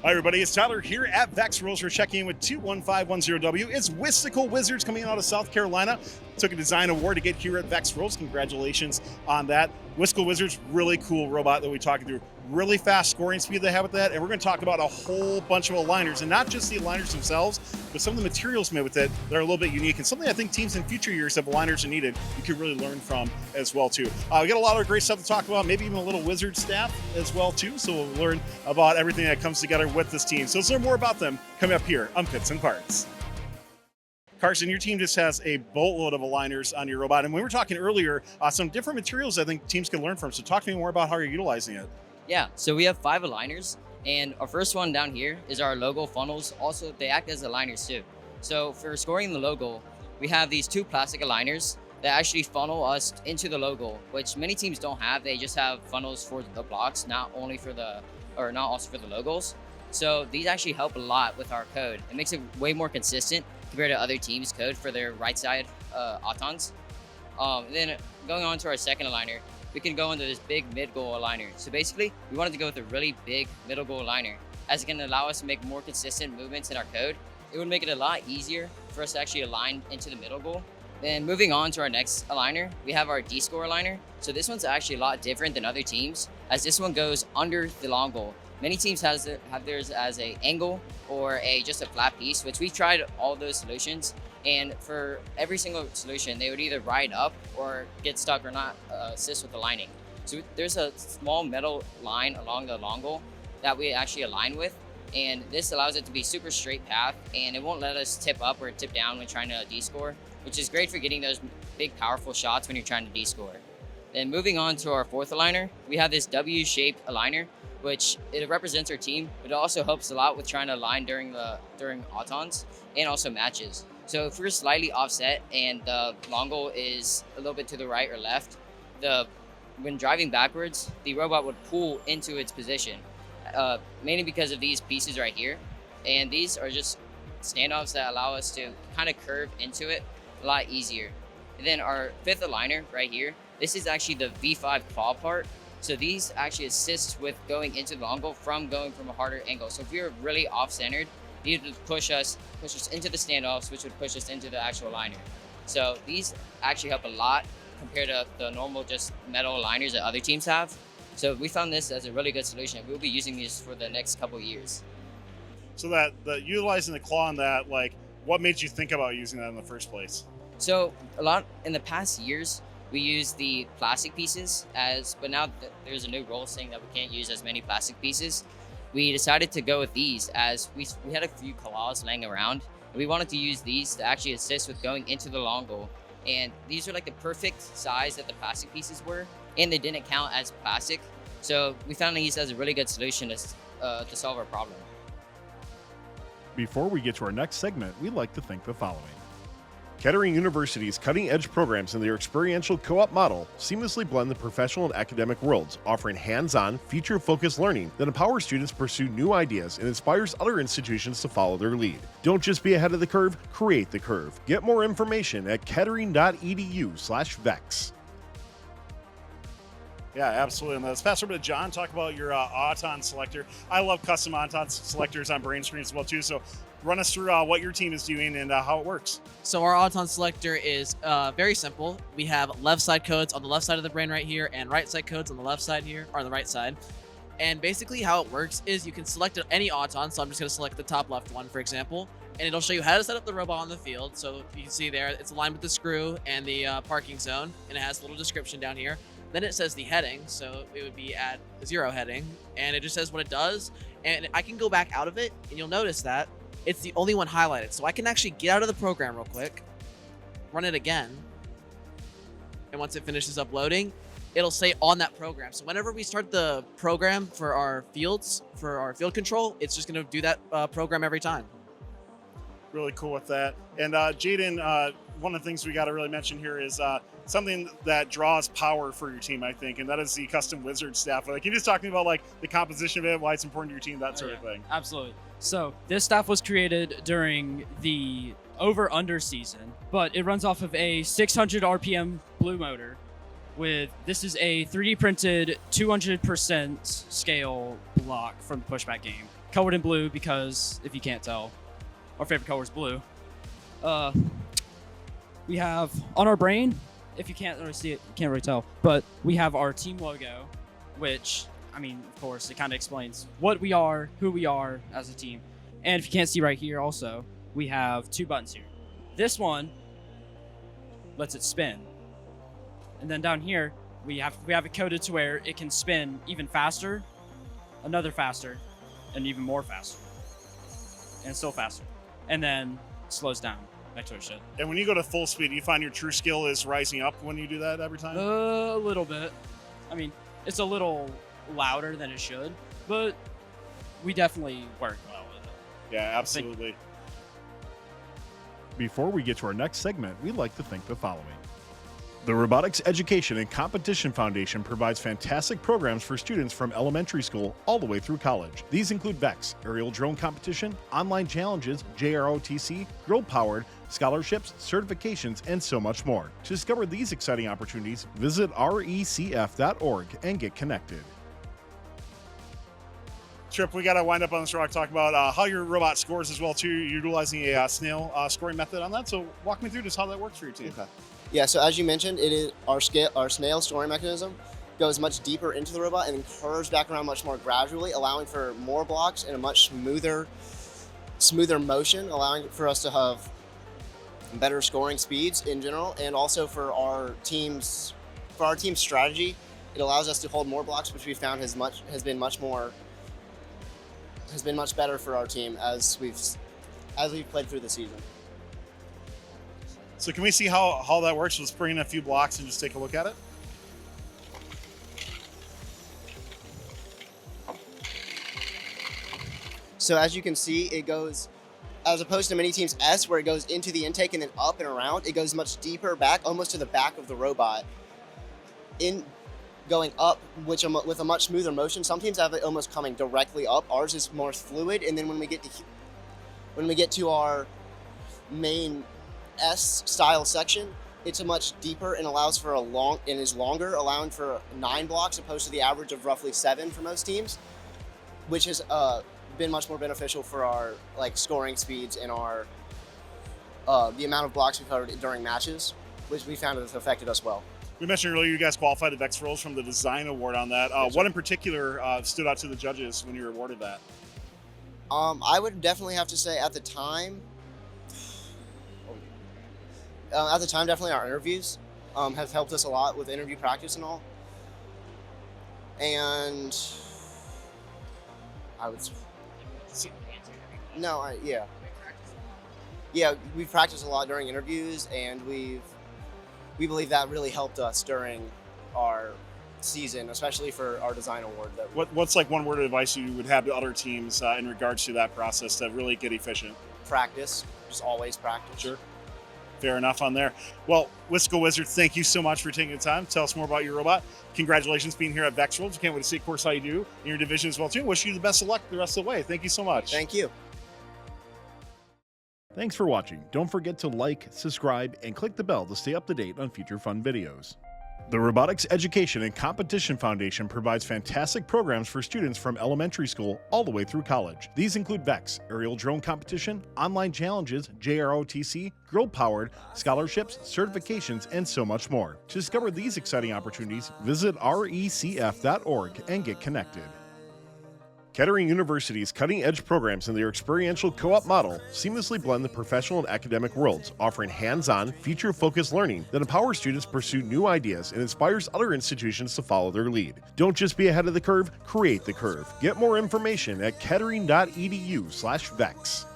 Hi, everybody. It's Tyler here at Vex Rules. We're checking in with 21510W. It's Wistickle Wizards coming out of South Carolina. Took a design award to get here at Vex Rules. Congratulations on that. Wistickle Wizards, really cool robot that we're talking through. Really fast scoring speed they have with that. And we're going to talk about a whole bunch of aligners, and not just the aligners themselves, but some of the materials made with it that are a little bit unique and something I think teams in future years have aligners are needed. You can really learn from as well too. We got a lot of great stuff to talk about, maybe even a little wizard staff as well too. So we'll learn about everything that comes together with this team. So let's learn more about them coming up here on Pits and Parts. Carson, your team just has a boatload of aligners on your robot. And we were talking earlier, some different materials I think teams can learn from. So talk to me more about how you're utilizing it. Yeah, so we have 5 aligners, and our first one down here is our logo funnels. Also, they act as aligners too. So for scoring the logo, we have these 2 plastic aligners that actually funnel us into the logo, which many teams don't have. They just have funnels for the blocks, not also for the logos. So these actually help a lot with our code. It makes it way more consistent compared to other teams' code for their right side Autons. Then going on to our second aligner, we can go into this big mid-goal aligner. So basically, we wanted to go with a really big middle goal aligner, as it can allow us to make more consistent movements in our code. It would make it a lot easier for us to actually align into the middle goal. Then moving on to our next aligner, we have our D-score aligner. So this one's actually a lot different than other teams, as this one goes under the long goal. Many teams have theirs as an angle or just a flat piece, which we've tried all those solutions. And for every single solution, they would either ride up or get stuck or not assist with aligning. So there's a small metal line along the long goal that we actually align with. And this allows it to be super straight path, and it won't let us tip up or tip down when trying to D-score, which is great for getting those big, powerful shots when you're trying to D-score. Then moving on to our fourth aligner, we have this W-shaped aligner, which it represents our team, but it also helps a lot with trying to align during Autons and also matches. So if we're slightly offset and the long goal is a little bit to the right or left, when driving backwards, the robot would pull into its position, mainly because of these pieces right here. And these are just standoffs that allow us to kind of curve into it a lot easier. And then our fifth aligner right here, this is actually the V5 claw part. So these actually assist with going into the long goal from going from a harder angle. So if you're really off-centered, these would push us into the standoffs, which would push us into the actual aligner. So these actually help a lot compared to the normal just metal aligners that other teams have. So we found this as a really good solution. We'll be using these for the next couple of years. So that utilizing the claw on that, like, what made you think about using that in the first place? So a lot in the past years, we use the plastic pieces but now there's a new rule saying that we can't use as many plastic pieces. We decided to go with these as we had a few claws laying around, and we wanted to use these to actually assist with going into the long goal. And these are like the perfect size that the plastic pieces were, and they didn't count as plastic. So we found these as a really good solution to solve our problem. Before we get to our next segment, we'd like to thank the following. Kettering University's cutting-edge programs and their experiential co-op model seamlessly blend the professional and academic worlds, offering hands-on, future-focused learning that empowers students to pursue new ideas and inspires other institutions to follow their lead. Don't just be ahead of the curve, create the curve. Get more information at kettering.edu/vex. Yeah, absolutely. And let's pass over to John, talk about your Auton selector. I love custom Auton selectors on brain screens as well too. So run us through what your team is doing and how it works. So our Auton selector is very simple. We have left side codes on the left side of the brain right here and right side codes on the left side here, or the right side. And basically how it works is you can select any Auton. So I'm just going to select the top left one, for example, and it'll show you how to set up the robot on the field. So you can see there, it's aligned with the screw and the parking zone, and it has a little description down here. Then it says the heading, so it would be at the 0 heading, and it just says what it does. And I can go back out of it, and you'll notice that it's the only one highlighted. So I can actually get out of the program real quick, run it again, and once it finishes uploading, it'll say on that program. So whenever we start the program for our fields, for our field control, it's just gonna do that program every time. Really cool with that. And Jaden, one of the things we got to really mention here is something that draws power for your team, I think, and that is the custom wizard staff. Like, can you just talk to me about like the composition of it, why it's important to your team, that sort of thing? Absolutely. So this staff was created during the over-under season, but it runs off of a 600 RPM blue motor. This is a 3D printed 200% scale block from the pushback game. colored in blue because, if you can't tell, our favorite color is blue. We have on our brain, if you can't really see it, you can't really tell, but we have our team logo, which, I mean, of course, it kind of explains what we are, who we are as a team. And if you can't see right here also, we have 2 buttons here. This one lets it spin. And then down here, we have it coded to where it can spin even faster, another faster, and even more faster. And still faster. And then slows down back to what it should. And when you go to full speed, do you find your true skill is rising up when you do that every time? A little bit. I mean, it's a little louder than it should, but we definitely work well with it. Yeah, absolutely. Before we get to our next segment, we'd like to thank the following. The Robotics Education and Competition Foundation provides fantastic programs for students from elementary school all the way through college. These include VEX, aerial drone competition, online challenges, JROTC, girl-powered, scholarships, certifications, and so much more. To discover these exciting opportunities, visit recf.org and get connected. Trip, we got to wind up on this rock, talk about how your robot scores as well too. You're utilizing a snail scoring method on that. So walk me through just how that works for your team. Okay. Yeah, so as you mentioned, it is our snail scoring mechanism goes much deeper into the robot and then curves back around much more gradually, allowing for more blocks and a much smoother motion, allowing for us to have better scoring speeds in general, and also for our team's strategy, it allows us to hold more blocks, which we found has been much better for our team as we've played through the season. So can we see how that works? Let's bring in a few blocks and just take a look at it. So as you can see, it goes, as opposed to many teams S, where it goes into the intake and then up and around, it goes much deeper back, almost to the back of the robot. In going up, with a much smoother motion. Some teams have it almost coming directly up. Ours is more fluid, and then when we get to our main S style section, it's a much deeper and allows for is longer, allowing for 9 blocks opposed to the average of roughly 7 for most teams, which has been much more beneficial for our scoring speeds and our the amount of blocks we've covered during matches, which we found has affected us well. We mentioned earlier you guys qualified at VEX Rolls from the design award on that. Yes, what in particular stood out to the judges when you were awarded that? I would definitely have to say at the time, definitely our interviews have helped us a lot with interview practice and all. And I would, yeah, we've practiced a lot during interviews, and we believe that really helped us during our season, especially for our design award. What's one word of advice you would have to other teams in regards to that process to really get efficient? Practice, just always practice. Sure. Fair enough on there. Well, Wistickle Wizards, thank you so much for taking the time. Tell us more about your robot. Congratulations being here at VEX Worlds. We can't wait to see, of course, how you do in your division as well, too. Wish you the best of luck the rest of the way. Thank you so much. Thank you. Thanks for watching. Don't forget to like, subscribe, and click the bell to stay up to date on future fun videos. The Robotics Education and Competition Foundation provides fantastic programs for students from elementary school all the way through college. These include VEX, aerial drone competition, online challenges, JROTC, girl-powered, scholarships, certifications, and so much more. To discover these exciting opportunities, visit recf.org and get connected. Kettering University's cutting-edge programs and their experiential co-op model seamlessly blend the professional and academic worlds, offering hands-on, future-focused learning that empowers students to pursue new ideas and inspires other institutions to follow their lead. Don't just be ahead of the curve, create the curve. Get more information at kettering.edu/vex.